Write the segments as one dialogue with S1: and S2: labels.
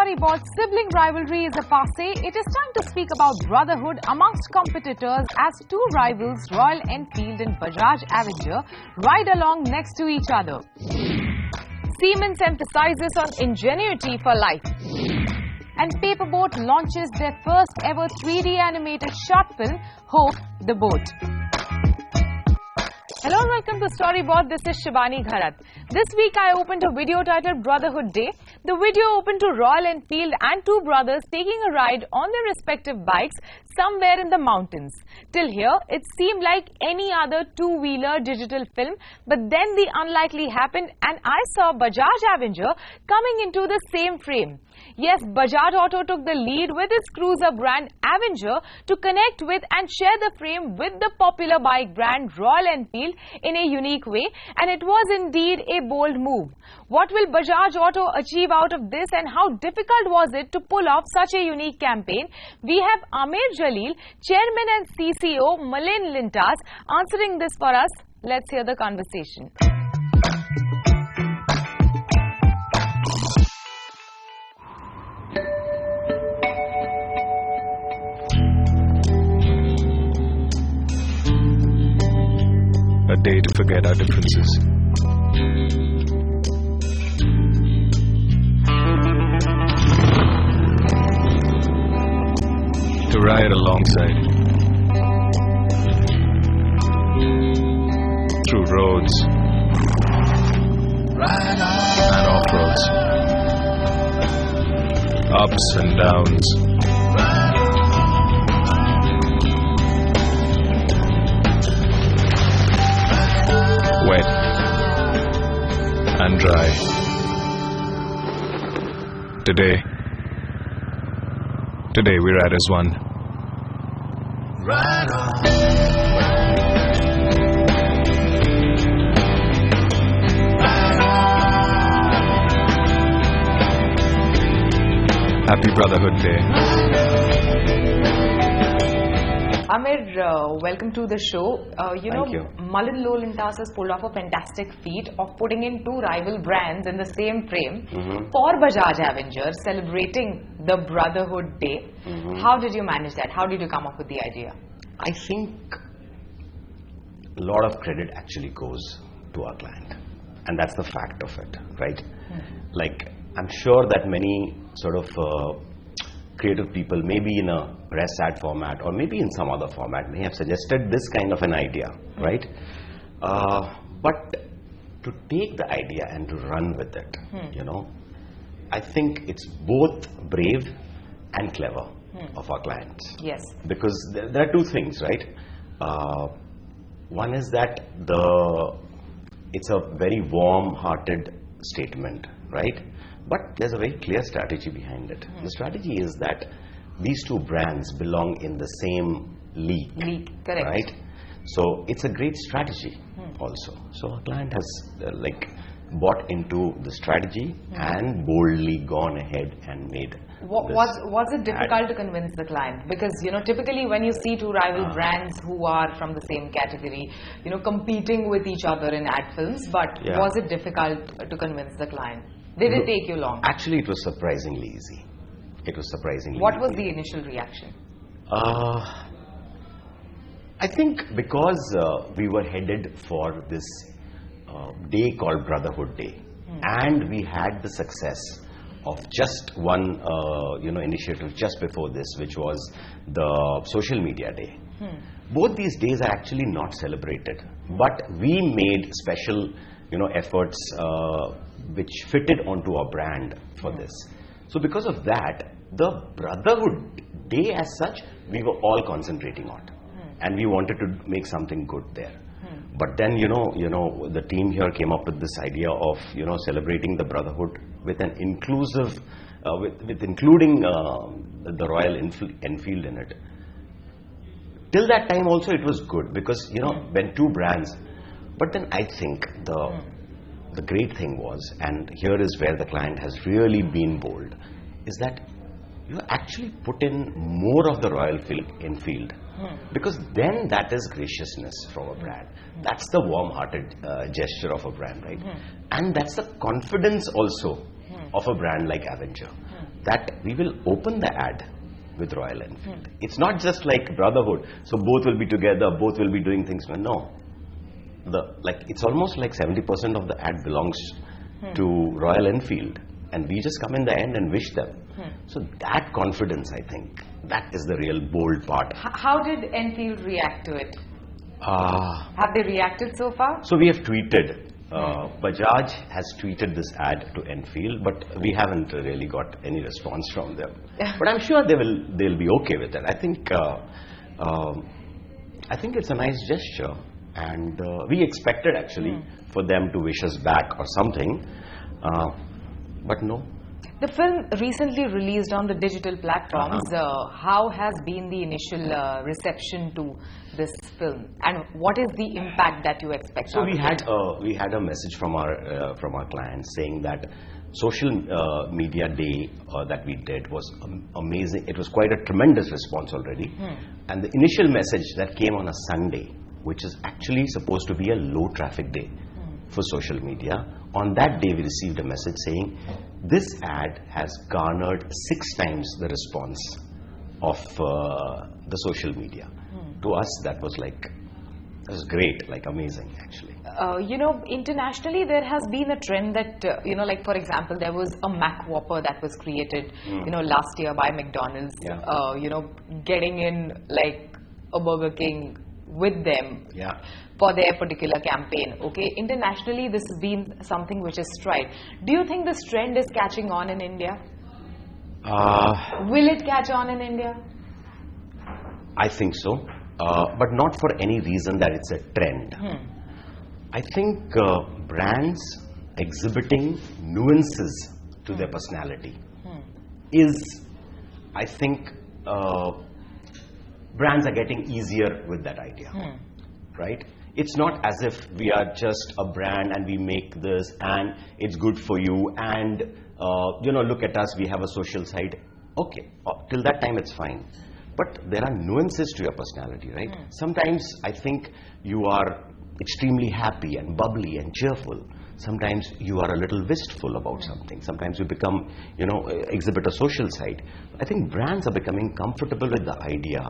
S1: Storyboard, sibling rivalry is a passé. It is time to speak about brotherhood amongst competitors as two rivals, Royal Enfield and Bajaj Avenger, ride along next to each other. Siemens emphasizes on ingenuity for life. And Paperboat launches their first ever 3D animated short film, Hope the Boat. Hello and welcome to Storyboard. This is Shivani Gharat. This week I opened a video titled Brotherhood Day. The video opened to Royal Enfield and two brothers taking a ride on their respective bikes somewhere in the mountains. Till here, it seemed like any other two-wheeler digital film, but then the unlikely happened and I saw Bajaj Avenger coming into the same frame. Yes, Bajaj Auto took the lead with its cruiser brand Avenger to connect with and share the frame with the popular bike brand Royal Enfield in a unique way, and it was indeed a bold move. What will Bajaj Auto achieve out of this and how difficult was it to pull off such a unique campaign? We have Amer Jaleel, Chairman and CCO Mullen Lintas, answering this for us. Let's hear the conversation.
S2: A day to forget our differences. To ride alongside. Through roads and off-roads. Ups and downs. Wet and dry. Today we ride as one. Ride on. Happy Brotherhood Day.
S1: Amer, welcome to the show.
S3: Thank you.
S1: Mullen Lintas has pulled off a fantastic feat of putting in two rival brands in the same frame for Bajaj Avenger, celebrating the Brotherhood Day. How did you manage that? How did you come up with the idea?
S3: I think a lot of credit actually goes to our client, and that's the fact of it, right? Like, I'm sure that many sort of creative people, maybe in a press ad format or maybe in some other format, may have suggested this kind of an idea, right? But to take the idea and to run with it, you know, I think it's both brave and clever of our clients.
S1: Yes.
S3: Because there are two things, right? One is that it's a very warm-hearted statement, right? But there's a very clear strategy behind it. The strategy is that these two brands belong in the same league.
S1: Correct.
S3: Right? So it's a great strategy also. So our client has bought into the strategy and boldly gone ahead and made.
S1: Was it difficult to convince the client? Because, you know, typically when you see two rival brands who are from the same category, you know, competing with each other in ad films, but was it difficult to convince the client? Did it take you long?
S3: Actually, it was surprisingly easy.
S1: What was the initial reaction?
S3: I think because we were headed for this day called Brotherhood Day, and we had the success of just one initiative just before this, which was the social media day. Both these days are actually not celebrated, but we made special efforts which fitted onto our brand for this. So because of that, the Brotherhood Day as such, we were all concentrating on, and we wanted to make something good there. But then the team here came up with this idea of celebrating the Brotherhood with an inclusive, with including the Royal Enfield in it. Till that time also it was good because when two brands. But then I think the great thing was, and here is where the client has really been bold, is that you actually put in more of the Royal Enfield, because then that is graciousness from a brand. That's the warm-hearted gesture of a brand, right? And that's the confidence also of a brand like Avenger, that we will open the ad with Royal Enfield. It's not just like Brotherhood, so both will be together, both will be doing things. No, it's almost like 70% of the ad belongs to Royal Enfield, and we just come in the end and wish them. So that confidence, I think, that is the real bold part.
S1: How did Enfield react to it? Have they reacted so far?
S3: So we have tweeted. Bajaj has tweeted this ad to Enfield, but we haven't really got any response from them. But I'm sure they'll be okay with it. I think it's a nice gesture, and we expected actually for them to wish us back or something, but no.
S1: The film recently released on the digital platforms. How has been the initial reception to this film, and what is the impact that you expect?
S3: So we had a message from our clients saying that social media day that we did was amazing. It was quite a tremendous response already, and the initial message that came on a Sunday, which is actually supposed to be a low traffic day for social media. On that day, we received a message saying this ad has garnered 6 times the response of the social media. To us, that was great, amazing actually.
S1: Internationally there has been a trend that, for example, there was a Mac Whopper that was created, last year by McDonald's, getting in like a Burger King with them for their particular campaign. Okay, internationally this has been something which is tried. Do you think this trend is catching on in India? Will it catch on in India?
S3: I think so, but not for any reason that it's a trend. I think brands exhibiting nuances to their personality is, I think, brands are getting easier with that idea, right? It's not as if we are just a brand and we make this and it's good for you and look at us, we have a social side. Okay, till that time it's fine. But there are nuances to your personality, right? Sometimes I think you are extremely happy and bubbly and cheerful. Sometimes you are a little wistful about something. Sometimes you become, exhibit a social side. I think brands are becoming comfortable with the idea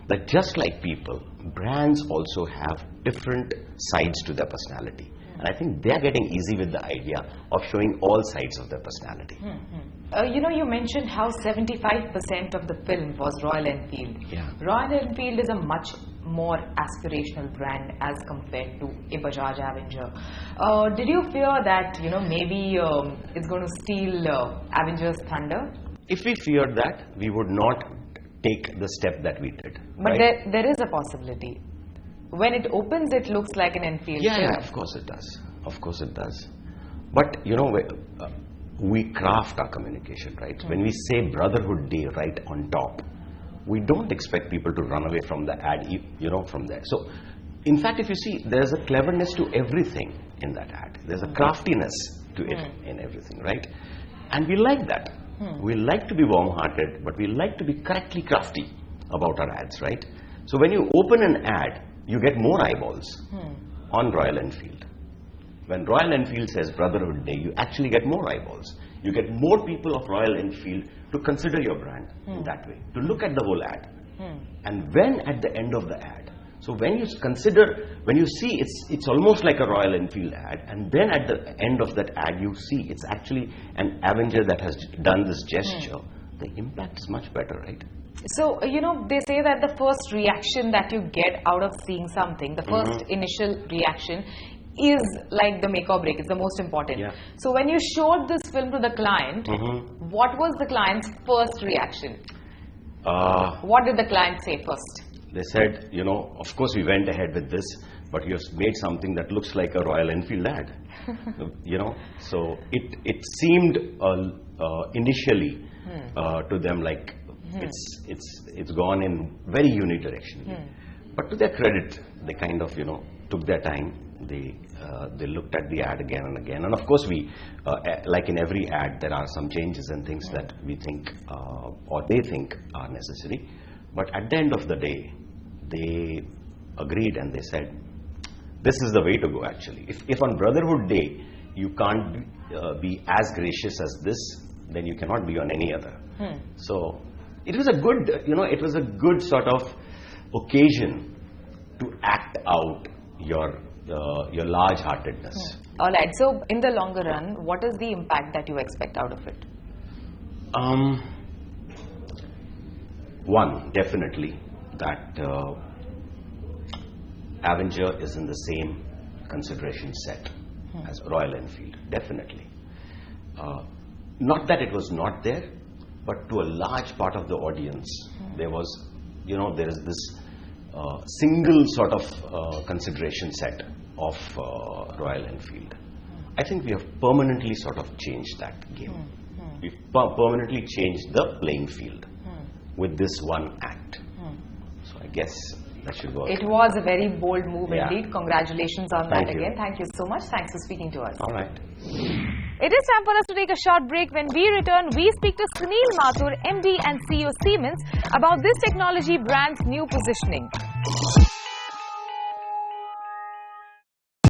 S3: that just like people, brands also have different sides to their personality. And I think they are getting easy with the idea of showing all sides of their personality.
S1: You mentioned how 75% of the film was Royal Enfield.
S3: Yeah.
S1: Royal Enfield is a much more aspirational brand as compared to a Bajaj Avenger. Did you fear that, maybe it's going to steal Avenger's thunder?
S3: If we feared that, we would not take the step that we did.
S1: But
S3: right?
S1: there is a possibility. When it opens, it looks like an Enfield film.
S3: Yeah, of course it does. Of course it does. But, we craft our communication, right? When we say Brotherhood Day right on top, we don't expect people to run away from the ad, from there. So, in fact, if you see, there's a cleverness to everything in that ad. There's a craftiness to it in everything, right? And we like that. We like to be warm-hearted, but we like to be correctly crafty about our ads, right? So, when you open an ad, you get more eyeballs on Royal Enfield. When Royal Enfield says Brotherhood Day, you actually get more eyeballs. You get more people of Royal Enfield to consider your brand in that way, to look at the whole ad. And when at the end of the ad, so when you see it's almost like a Royal Enfield ad, and then at the end of that ad you see it's actually an Avenger that has done this gesture, the impact is much better, right?
S1: So, they say that the first reaction that you get out of seeing something, the first initial reaction is like the make or break. It's the most important.
S3: Yeah.
S1: So, when you showed this film to the client, what was the client's first reaction? What did the client say first?
S3: They said, of course we went ahead with this, but you have made something that looks like a Royal Enfield ad. So it seemed initially to them like it's gone in very unidirectionally. But to their credit, they kind of took their time. They looked at the ad again and again, and of course we like in every ad there are some changes and things that we think or they think are necessary. But at the end of the day, they agreed and they said, this is the way to go actually. If on Brotherhood Day, you can't be as gracious as this, then you cannot be on any other. So it was a good, it was a good sort of occasion to act out your large-heartedness.
S1: All right. So in the longer run, what is the impact that you expect out of it?
S3: One, definitely that Avenger is in the same consideration set as Royal Enfield, definitely. Not that it was not there, but to a large part of the audience, there was, there is this single sort of consideration set of Royal Enfield. I think we have permanently sort of changed that game. We've permanently changed the playing field with this one act. So I guess that should work.
S1: It was a very bold move indeed. Congratulations on
S3: Thank
S1: that
S3: you.
S1: again. Thank you so much. Thanks for speaking to us.
S3: All right.
S1: It is time for us to take a short break. When we return, we speak to Sunil Mathur, MD and CEO Siemens, about this technology brand's new positioning.